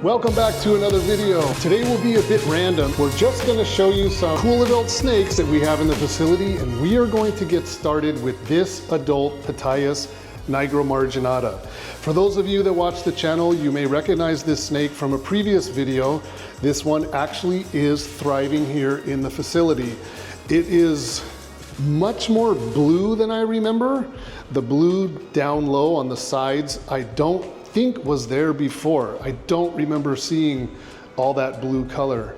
Welcome back to another video. Today will be a bit random. We're just going to show you some cool adult snakes that we have in the facility, and we are going to get started with this adult Reptiles nigromarginata. For those of you that watch the channel, you may recognize this snake from a previous video. This one actually is thriving here in the facility. It is much more blue than I remember. The blue down low on the sides, I don't think was there before. I don't remember seeing all that blue color.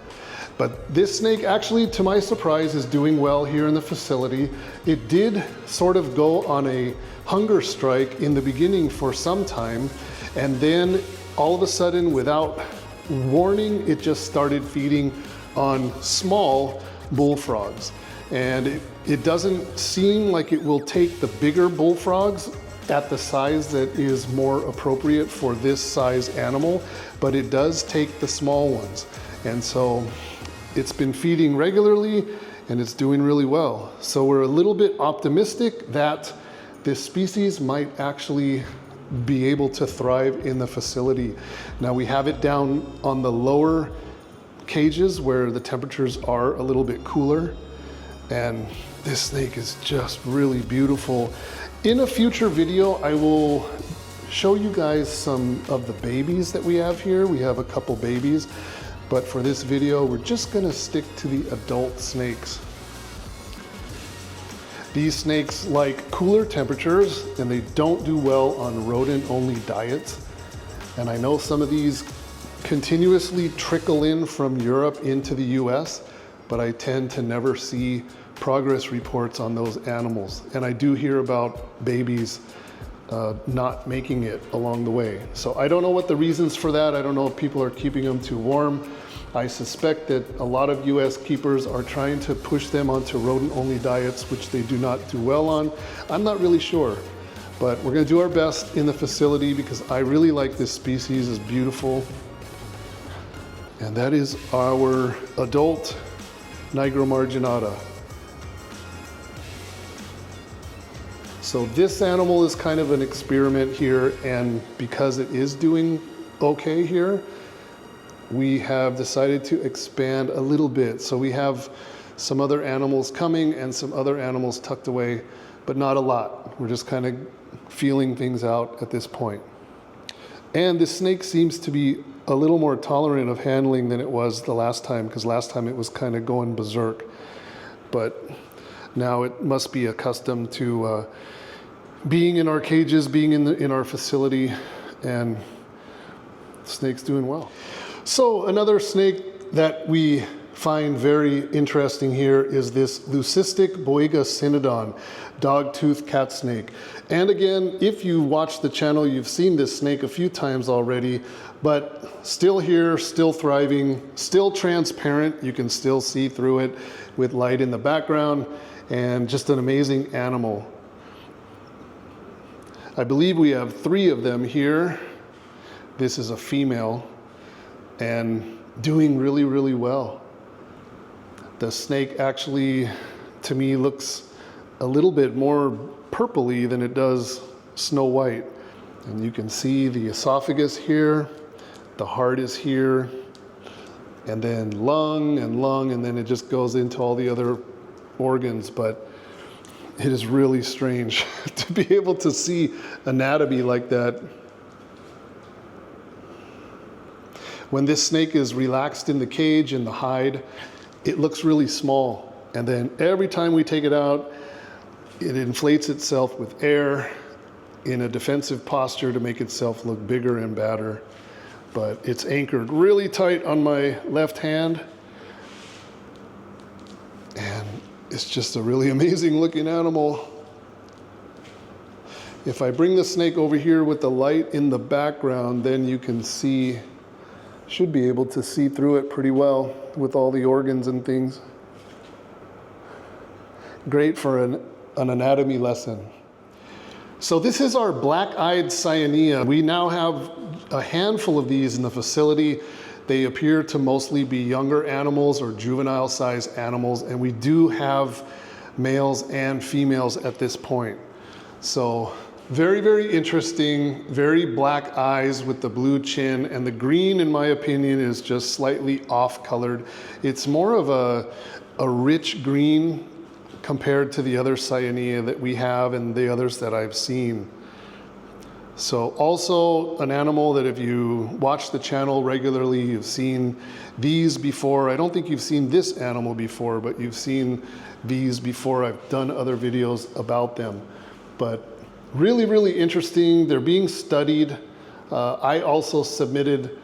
But this snake actually, to my surprise, is doing well here in the facility. It did sort of go on a hunger strike in the beginning for some time, and then all of a sudden, without warning, it just started feeding on small bullfrogs. And it doesn't seem like it will take the bigger bullfrogs at the size that is more appropriate for this size animal, but it does take the small ones. And so it's been feeding regularly and it's doing really well. So we're a little bit optimistic that this species might actually be able to thrive in the facility. Now we have it down on the lower cages where the temperatures are a little bit cooler, and this snake is just really beautiful. In a future video, I will show you guys some of the babies that we have here. We have a couple babies, but for this video, we're just gonna stick to the adult snakes. These snakes like cooler temperatures, and they don't do well on rodent-only diets. And I know some of these continuously trickle in from Europe into the US, but I tend to never see progress reports on those animals. And I do hear about babies not making it along the way. So I don't know what the reasons for that. I don't know if people are keeping them too warm. I suspect that a lot of US keepers are trying to push them onto rodent-only diets, which they do not do well on. I'm not really sure, but we're gonna do our best in the facility because I really like this species. It's beautiful. And that is our adult nigromarginata. So this animal is kind of an experiment here, and because it is doing okay here, we have decided to expand a little bit. So we have some other animals coming and some other animals tucked away, but not a lot. We're just kind of feeling things out at this point. And this snake seems to be a little more tolerant of handling than it was the last time, because last time it was kind of going berserk. But now it must be accustomed to being in our cages, being in our facility, and the snake's doing well. So another snake that we find very interesting here is this leucistic boiga synodon, dog-tooth cat snake. And again, if you watch the channel, you've seen this snake a few times already, but still here, still thriving, still transparent. You can still see through it with light in the background, and just an amazing animal. I believe we have 3 of them here. This is a female and doing really, really well. The snake actually, to me, looks a little bit more purpley than it does snow white. And you can see the esophagus here, the heart is here, and then lung, and then it just goes into all the other organs. But it is really strange to be able to see anatomy like that. When this snake is relaxed in the cage, in the hide, it looks really small. And then every time we take it out, it inflates itself with air in a defensive posture to make itself look bigger and badder. But it's anchored really tight on my left hand. And it's just a really amazing looking animal. If I bring the snake over here with the light in the background, then you can see, should be able to see through it pretty well with all the organs and things. Great for an anatomy lesson. So this is our black-eyed cyanea. We now have a handful of these in the facility. They appear to mostly be younger animals or juvenile size animals, and we do have males and females at this point. So Very, very interesting, very black eyes with the blue chin, and the green, in my opinion, is just slightly off colored. It's more of a rich green compared to the other Cyanea that we have and the others that I've seen. So also an animal that if you watch the channel regularly, you've seen these before. I don't think you've seen this animal before, but you've seen these before. I've done other videos about them. But really, really interesting. They're being studied. I also submitted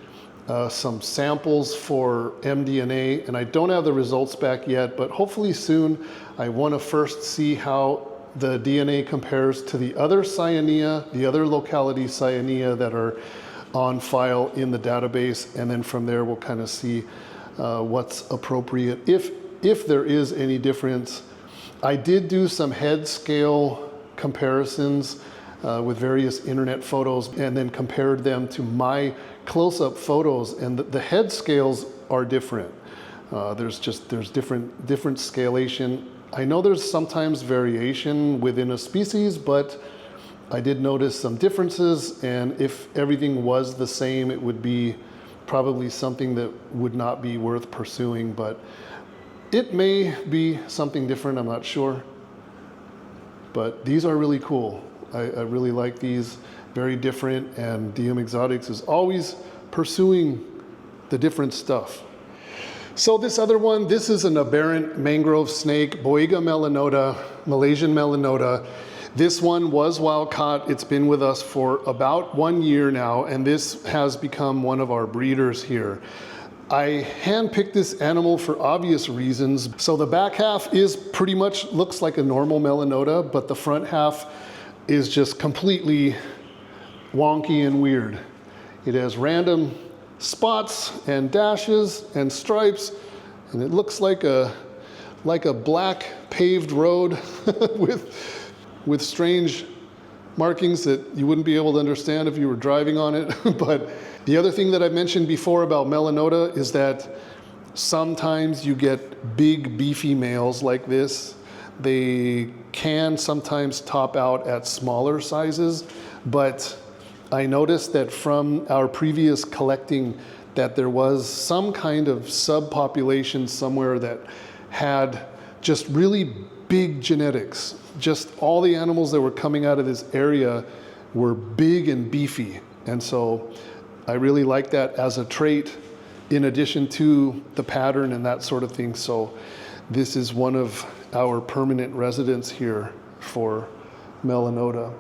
some samples for mDNA, and I don't have the results back yet, but hopefully soon. I want to first see how the DNA compares to the other Cyanea, the other locality Cyanea that are on file in the database, and then from there we'll kind of see what's appropriate, if there is any difference. I did do some head scale comparisons with various internet photos and then compared them to my close-up photos, and the head scales are different. There's different scalation. I know there's sometimes variation within a species, but I did notice some differences, and if everything was the same, it would be probably something that would not be worth pursuing, but it may be something different, I'm not sure. But these are really cool. I really like these, very different, and DM Exotics is always pursuing the different stuff. So this other one, this is an aberrant mangrove snake, Boiga melanota, Malaysian melanota. This one was wild caught. It's been with us for about 1 year now, and this has become one of our breeders here. I handpicked this animal for obvious reasons. So the back half is pretty much looks like a normal melanota, but the front half is just completely wonky and weird. It has random spots and dashes and stripes, and it looks like a black paved road with strange markings that you wouldn't be able to understand if you were driving on it. But the other thing that I mentioned before about melanota is that sometimes you get big beefy males like this. They can sometimes top out at smaller sizes, but I noticed that from our previous collecting that there was some kind of subpopulation somewhere that had just really big genetics. Just all the animals that were coming out of this area were big and beefy. And so I really like that as a trait in addition to the pattern and that sort of thing. So this is one of our permanent residents here for melanota.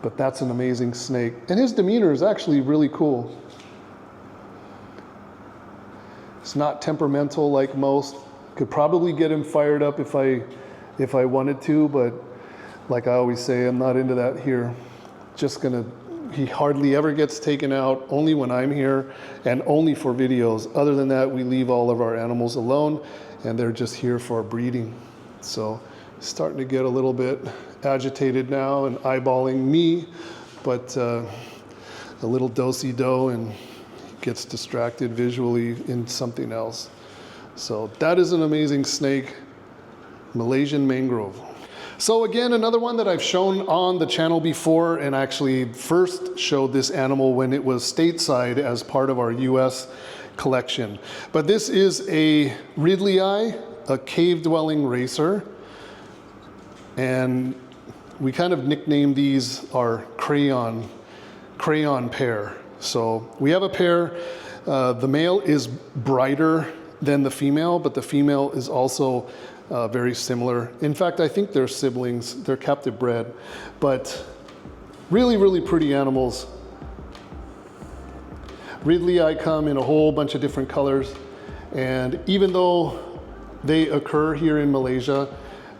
But that's an amazing snake. And his demeanor is actually really cool. It's not temperamental like most. Could probably get him fired up if I wanted to, but like I always say, I'm not into that here. He hardly ever gets taken out, only when I'm here and only for videos. Other than that, we leave all of our animals alone and they're just here for breeding. So starting to get a little bit agitated now and eyeballing me, but a little do-si-do and gets distracted visually in something else. So that is an amazing snake, Malaysian mangrove. So again, another one that I've shown on the channel before, and actually first showed this animal when it was stateside as part of our US collection. But this is a Ridleyi, a cave-dwelling racer. And we kind of nicknamed these our crayon pair. So we have a pair, the male is brighter than the female, but the female is also very similar. In fact, I think they're siblings, they're captive bred, but really, really pretty animals. Ridleyi come in a whole bunch of different colors, and even though they occur here in Malaysia,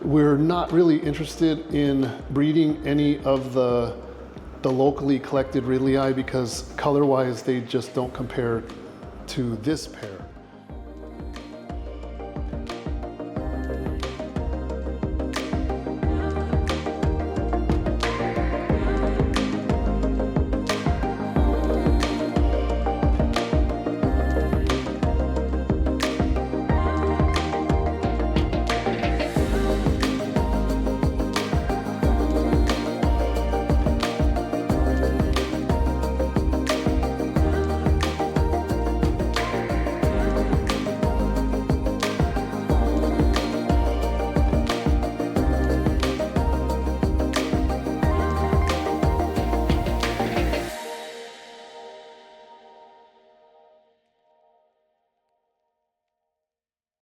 we're not really interested in breeding any of the locally collected Ridleyi because color-wise they just don't compare to this pair.